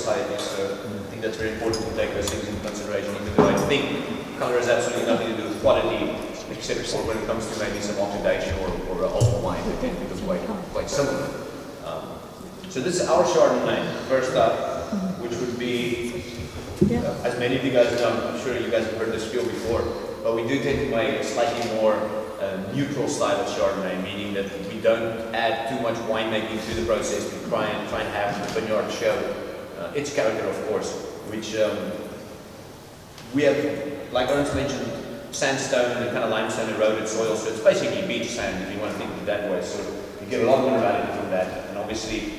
society, so I think that's very important to take those things into consideration, even though I think color has absolutely nothing to do with quality, except for when it comes to maybe some oxidation or old wine, they tend to become quite similar. So this is our Chardonnay, first up, which would be, as many of you guys know, I'm sure you guys have heard this spiel before, but we do tend to make a slightly more neutral style of Chardonnay, meaning that we don't add too much winemaking to the process. We try and have the vineyard show its character, of course, which we have, like Ernst mentioned, sandstone and kind of limestone eroded soil, so it's basically beach sand if you want to think of it that way. So you get a lot more minerality from that, and obviously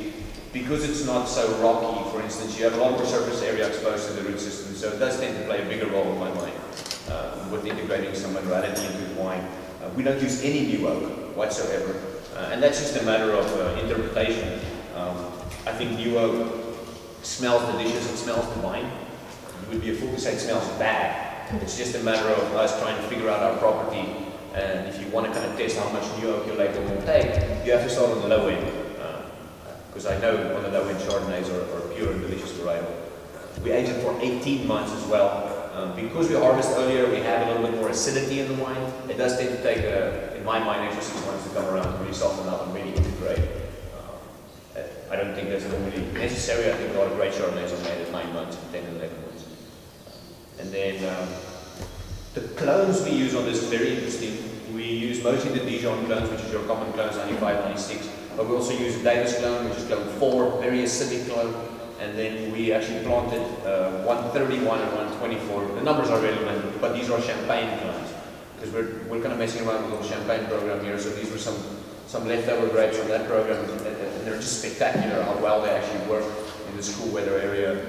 because it's not so rocky, for instance, you have a lot more surface area exposed to the root system, so it does tend to play a bigger role in my mind with integrating some minerality into the wine. We don't use any new oak whatsoever, and that's just a matter of interpretation. I think new oak smells delicious, it smells the wine. It would be a fool to say it smells bad. It's just a matter of us trying to figure out our property, and if you want to kind of test how much new oak your label will take, you have to start on the low end. Because I know on the low end Chardonnays are pure and delicious varietal. We age it for 18 months as well. Because we harvest earlier, we have a little bit more acidity in the wine. It does tend to take, in my mind, extra 6 months to come around to really soften up and really integrate. I don't think that's normally necessary. I think a lot of great Chardonnays are made at 9 months, 10 and 11 months. And then the clones we use on this is very interesting. We use mostly the Dijon clones, which is your common clones, 95, 96. But we also use a Davis clone, which is clone 4, very acidic clone. And then we actually planted 131 and 124. The numbers are relevant, but these are champagne clones. Because we're kind of messing around with a little champagne program here. So these were some leftover grapes from that program. And they're just spectacular how well they actually work in this cool weather area.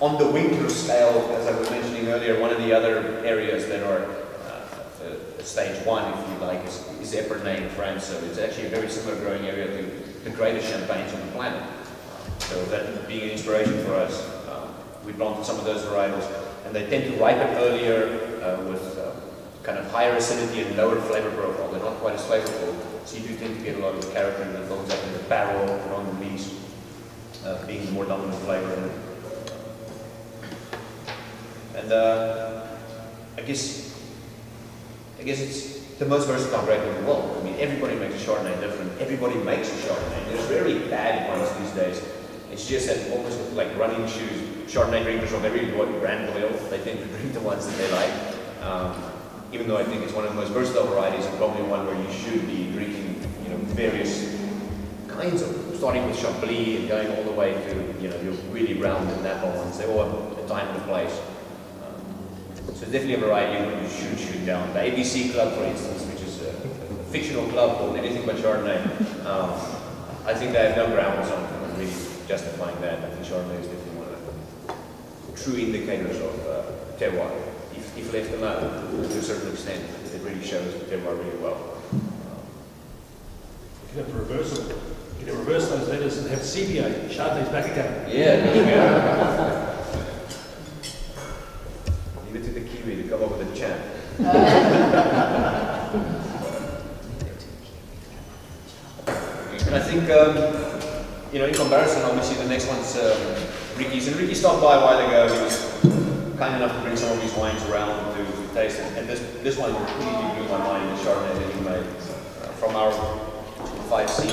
On the Winkler scale, as I was mentioning earlier, one of the other areas that are stage 1, if you like, is Epernay in France. So it's actually a very similar growing area to the greatest champagnes on the planet. So that being an inspiration for us, we planted some of those varietals, and they tend to ripen earlier with kind of higher acidity and lower flavor profile. They're not quite as flavorful, so you do tend to get a lot of the character that builds up in the barrel and on the lees, being more dominant flavor in it. And I guess it's the most versatile grape in the world. I mean, everybody makes a Chardonnay different. Everybody makes a Chardonnay. There's very bad ones these days. It's just that almost like running shoes. Chardonnay drinkers are very brand loyal. They tend to drink the ones that they like. Even though I think it's one of the most versatile varieties, and probably one where you should be drinking, various kinds of, starting with Chablis and going all the way to, your really round and Napa ones. They all have a time and a place. So it's definitely a variety you should shoot down. The ABC Club, for instance, which is a fictional club called anything but Chardonnay, I think they have no grounds on really justifying that. I think Chardonnay is definitely one of the true indicators of terroir. If left alone, to a certain extent, it really shows terroir really well. You can reverse those letters and have CBA, Chardonnay's back again. Yeah, there you go. Leave it to the Kiwi to come up with a chant. And I think, in comparison, obviously the next one's Ricky's. And Ricky stopped by a while ago. He was kind enough to bring some of these wines around to taste it. And this one completely blew my mind, the Chardonnay that he made from our 5C.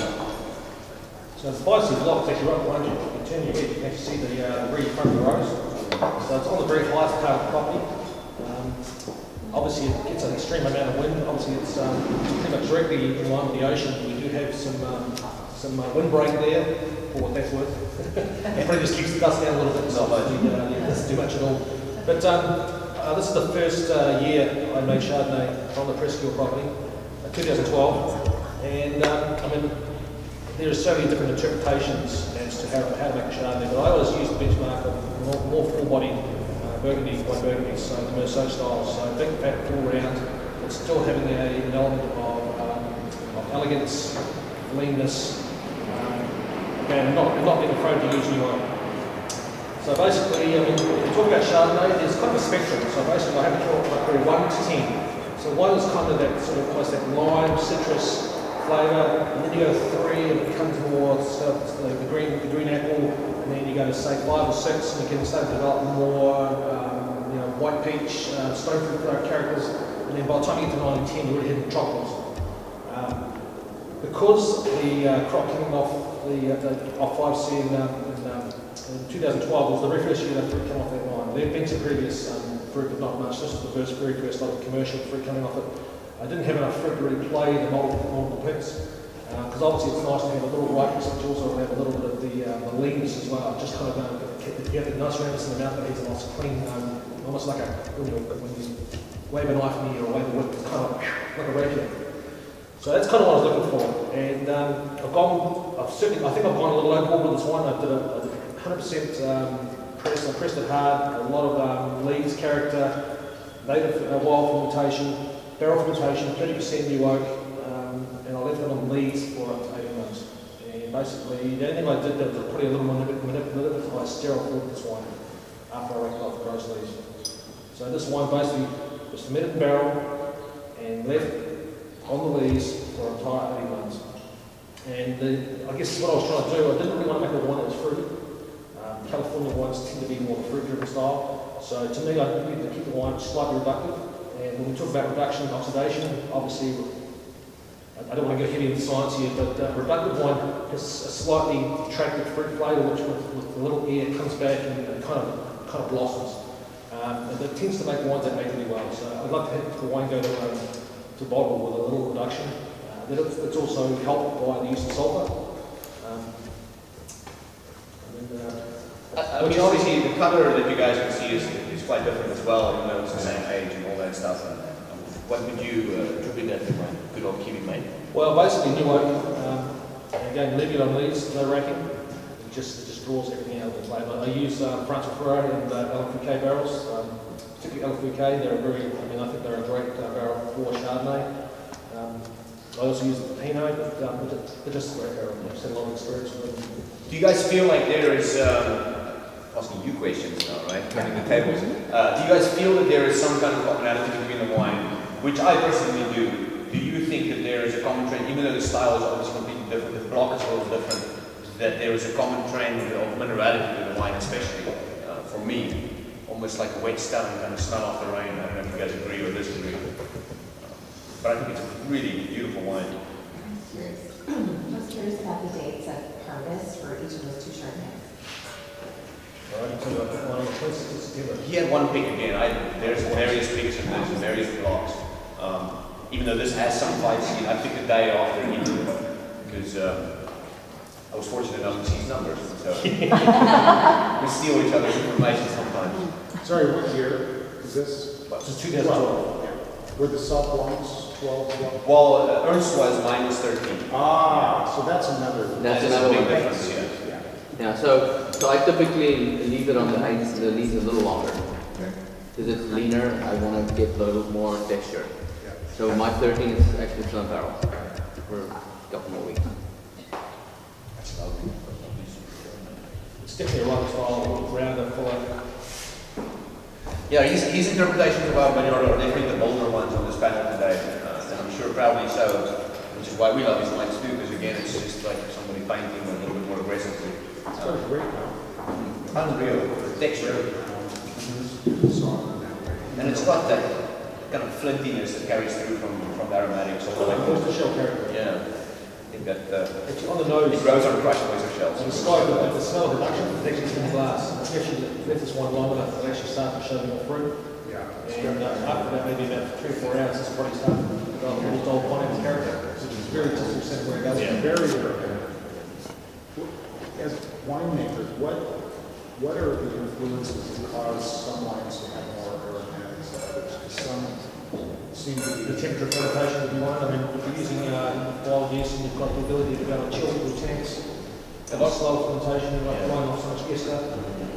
So the 5C block is actually right behind you. You turn your head, you can actually see the very front of the rows. So it's on the very highest part of the property. Obviously it gets an extreme amount of wind. Obviously it's pretty much directly in line with the ocean. We do have some windbreak there, for what that's worth. It probably just keeps the dust down a little bit. Not much. It doesn't do much at all. But this is the first year I made Chardonnay on the Presqu'ile property, 2012. And there are so many different interpretations as to how to make a Chardonnay, but I always use the benchmark of more full-bodied Burgundy, white Burgundy, so the Merceau style, so big, fat, all round, but still having an element of elegance, leanness, again, not being afraid to use new oil. So basically, when you talk about Chardonnay, there's kind of a spectrum. So basically, I have it from 1 to 10. So 1 is kind of that sort of almost that lime, citrus flavour, and then you go to 3, and it becomes more the green apple, and then you go to say 5 or 6, and you can start to develop more, white peach, stone fruit characters, and then by the time you get to 9 and 10, you're really hitting tropicals. Because the crop coming off the off-5C in 2012 was the very first year that fruit came off that vine. There had been some previous fruit, but not much. This was the very first lot of commercial fruit coming off it. I didn't have enough fruit to really play the multiple pits, because obviously it's nice to have a little ripeness, but you also have a little bit of the leanness as well. Just kind of get the nice roundness in the mouth that has a nice clean, almost like when you wave a knife in the air or wave a whip, it's kind of like a regular. So that's kind of what I was looking for, and I think I've gone a little overboard with this one. I did 100% press. I pressed it hard. A lot of leaves character, native wild fermentation, barrel fermentation, 30% new oak, and I left it on leaves for up to 18 months. And basically, the only thing I did was put a little manipulative by sterile filtered this wine after I raked off the gross leaves. So this wine basically was fermented in barrel and left on the leaves for an entire 18 months. And I guess what I was trying to do, I didn't really want to make a wine that was fruity. California wines tend to be more fruit-driven style. So to me, I needed to keep the wine slightly reductive. And when we talk about reduction and oxidation, obviously, I don't want to go heavy into science here, but reductive wine has a slightly attractive fruit flavour, which with a little air comes back and kind of blossoms. And it tends to make wines that age really well. So I'd like to have the wine go to bottle with a little reduction. It's also helped by the use of sulphur. I mean, obviously, the colour that you guys can see is quite different as well, even though it's the same age and all that stuff. And, what would you attribute that to, my good old Kiwi mate? Well, basically, new oak. Again, leave it on leaves, no racking. It just draws everything out of the flavour. I use France Ferrari and LFUK barrels, particularly LFUK. I think they're a great barrel for Chardonnay. I also use the Pinot, but they're just a great barrel. I've had a lot of experience with them. Do you guys feel like there is, asking you questions now, right? Turning the tables. Do you guys feel that there is some kind of commonality between the wine, which I personally do? Do you think that there is a common trend, even though the style is obviously completely different, the block is a little different, that there is a common trend of minerality to the wine, especially for me, almost like a wet stone kind of smell off the rain. I don't know if you guys agree or disagree. But I think it's a really beautiful wine. I was curious about the dates of harvest for each of those two Chardonnays. He had one pick again. There's various picks and there's various blocks. Even though this has some 5C, I picked the day after he did it because I was fortunate enough to see his numbers. So we steal each other's information sometimes. Sorry, what year is this? But, This is 2012. Were the sub ones 12? well, Ernst was mine was 13. So that's another. That's That is a another big one. difference, yeah. Yeah, so I typically leave it on the leaves a little longer. Because it's leaner, I want to get a little more texture. So my 13 is actually still in barrel for a couple more weeks. It's definitely a right style, rounder, fuller. Yeah, his interpretations of our vineyard are definitely the bolder ones on this panel today, and I'm sure probably so, which is why we love his wines too, because again, it's just like somebody painting a little bit more aggressively. It's got a great now. Unreal, the texture. And it's got that kind of flintiness that carries through from the aromatics. It's got like oyster shell character. Yeah, I think that It's on the nose. it grows on crushed oyster shells. So the sky, the smell of reduction is actually in glass. Especially if this one long enough, it'll actually start to show more fruit. Yeah. And after that, maybe about 3 or 4 hours, it's probably starting to develop a little old pineapple character, which is very different where it goes. Yeah. Very rare. As winemakers, what are the influences that cause some wines to have more aromatics than others? Some seem to be The temperature of fermentation would be one. I mean, if you're using wild yeast and you've got the ability to go and chill through tanks, a lot slower fermentation, you're not throwing off so much ester,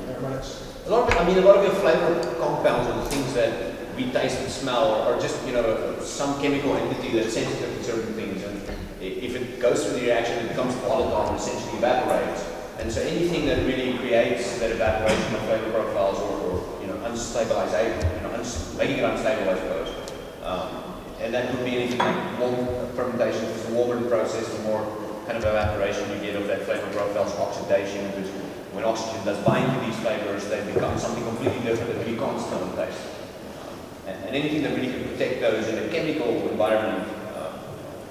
aromatics. A lot of your flavor compounds or the things that we taste and smell are just, some chemical entity that's sensitive to certain things. And if it goes through the reaction, it becomes volatile and essentially evaporates. And so anything that really creates that evaporation of flavor profiles or unstabilization, making it unstable, I suppose. And that could be anything like warm fermentation. If it's a warmer process, the more kind of evaporation you get of that flavor profiles, oxidation, which When oxygen does bind to these flavors, they become something completely different that really can't smell and taste. And anything that really can protect those in a chemical environment,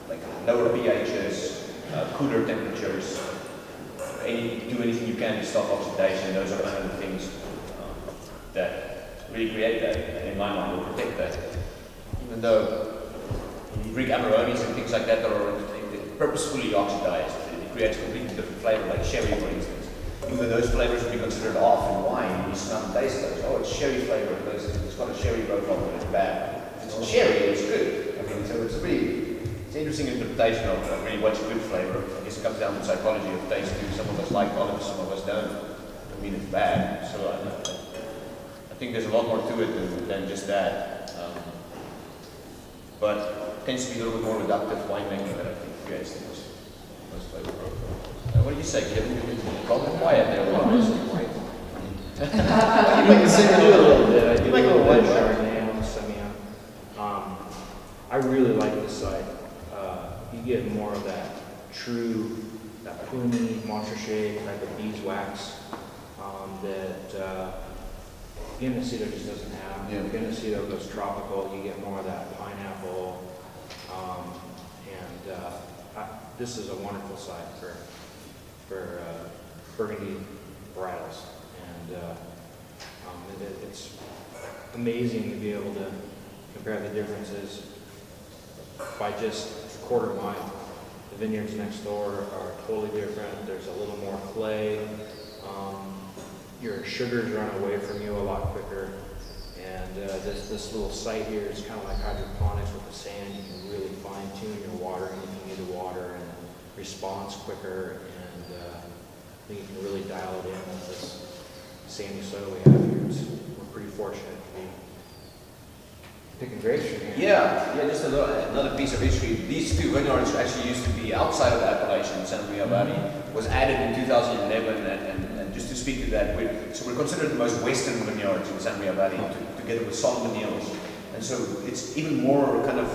like lower pHs, cooler temperatures, do anything you can to stop oxidation, those are kind of the things that really create that, and in my mind will protect that. Even though you drink Amarones and things like that are purposefully oxidized, it creates a completely different flavor, like sherry for instance. Even though those flavors would be considered off in wine, you smell and taste those. Oh, it's sherry flavor, it's got a sherry profile, but it's bad. If it's sherry, it's good. I mean, so it's an interesting interpretation of really what's a good flavor. I guess it comes down to psychology of taste too. Some of us like olives, some of us don't. I mean, it's bad. So I think there's a lot more to it than just that. But it tends to be a little bit more reductive winemaking that I think creates the most flavor profiles. What do you say, Kevin? You're probably quiet there. You make a little bit. I do like a little white Chardonnay on the Semillon. I really like this site. You get more of that true, that plumy, montrachet type of beeswax that Genesito just doesn't have. Yeah. Genesito goes tropical. You get more of that pineapple, this is a wonderful site for Burgundy varietals, and it's amazing to be able to compare the differences by just a quarter mile. The vineyards next door are totally different. There's a little more clay. Your sugars run away from you a lot quicker, and this little site here is kind of like hydroponics with the sand. You can really fine tune your watering if you need to water, and response quicker, and I think you can really dial it in with this sandy soil we have here. We're pretty fortunate to be picking grapes from here. Yeah, just another piece of history. These two vineyards actually used to be outside of the appellation in Santa Maria Valley. Was added in 2011, and just to speak to that, we're considered the most western vineyards in Santa Maria Valley, together with Sauvignon. And so it's even more kind of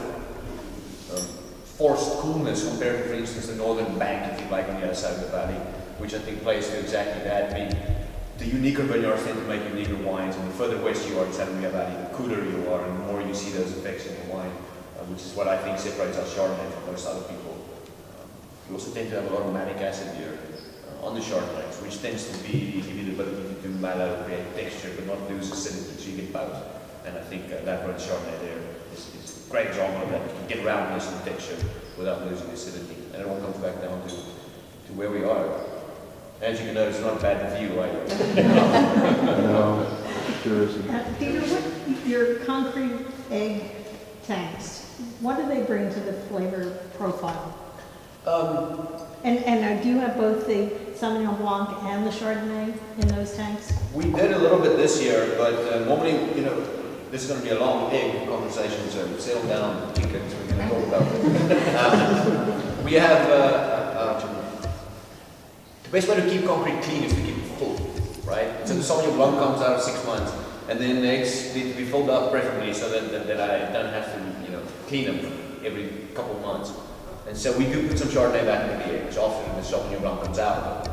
forced coolness compared to, for instance, the northern bank, if you like, on the other side of the valley, which I think plays to exactly that. The uniquer vineyards tend to make uniquer wines, and the further west you are in Santa Maria Valley, the cooler you are, and the more you see those effects in the wine, which is what I think separates our Chardonnay from most other people. You also tend to have a lot of malic acid here on the Chardonnays, which tends to be give you the ability to mellow, create texture, but not lose acidity, so you get both. And I think Labyrinth Chardonnay there is a great example of that. You can get around this and texture without losing acidity, and it all comes back down to where we are. As you can notice, it's not a bad view either. No, sure isn't. Peter, what your concrete egg tanks, what do they bring to the flavor profile? And do you have both the Sauvignon Blanc and the Chardonnay in those tanks? We did a little bit this year, but normally, this is going to be a long egg conversation, so settle down, chickens, we're going to talk about it. We have, the best way to keep concrete clean is to keep it full, right? So the Sauvignon Blanc comes out of 6 months, and then the eggs need to be filled up preferably so that I don't have to, clean them every couple of months. And so we do put some Chardonnay back into the eggs often the Sauvignon Blanc comes out.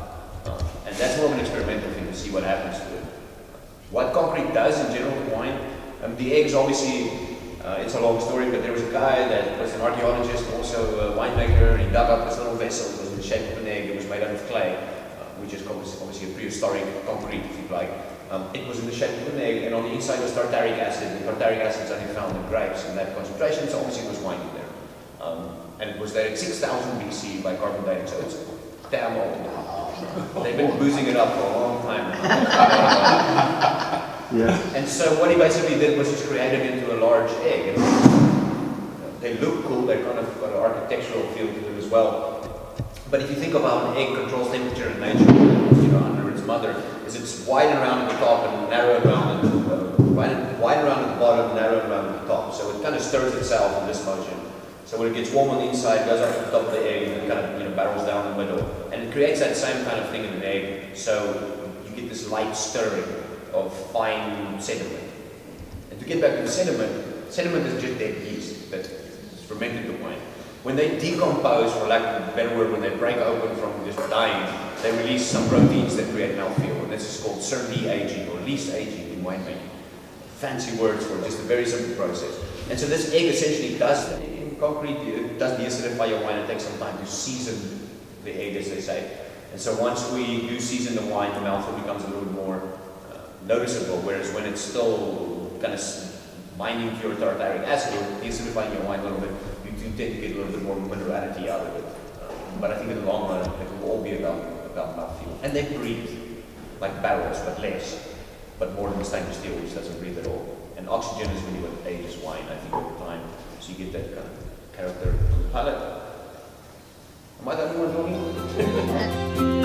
And that's more of an experimental thing to see what happens to it. What concrete does in general to wine, the eggs obviously, it's a long story, but there was a guy that was an archaeologist, also a winemaker, and he dug up this little vessel. It was in the shape of an egg. It was made out of clay, which is obviously a prehistoric concrete, if you like. It was in the shape of an egg, and on the inside was tartaric acid, and tartaric acid is only found in grapes in that concentration, so obviously it was wine in there. And it was there at 6,000 BC by carbon dating, so it's damn old. They've been boozing it up for a long time now. Yeah. And so what he basically did was just create it into a large egg. And they look cool, they kind of got an architectural feel to them as well. But if you think of how an egg controls temperature in nature, under its mother, is it's wide around at the top and narrow around at the wide around at the bottom, narrow around at the top. So it kind of stirs itself in this motion. So when it gets warm on the inside, it goes up to the top of the egg and then kind of barrels down the middle. And it creates that same kind of thing in an egg. So you get this light stirring of fine sediment. And to get back to the sediment is just dead yeast that is fermented the wine. When they decompose, for lack of a better word, when they break open from just dying, they release some proteins that create mouthfeel, and this is called CERD aging or least aging in winemaking. Fancy words for just a very simple process. And so this egg essentially does that. In concrete, it does deacidify your wine. It takes some time to season the egg, as they say. And so once we do season the wine, the mouthfeel becomes a little bit more noticeable, whereas when it's still kind of binding to your tartaric acid or deacidifying your wine a little bit, you do tend to get a little bit more minerality out of it. But I think in the long run, it will all be about mouthfeel. And they breathe, like barrels, but less. But more than stainless steel, which doesn't breathe at all. And oxygen is really what ages wine, I think, over time. So you get that kind of character on the palate. Am I the only one talking?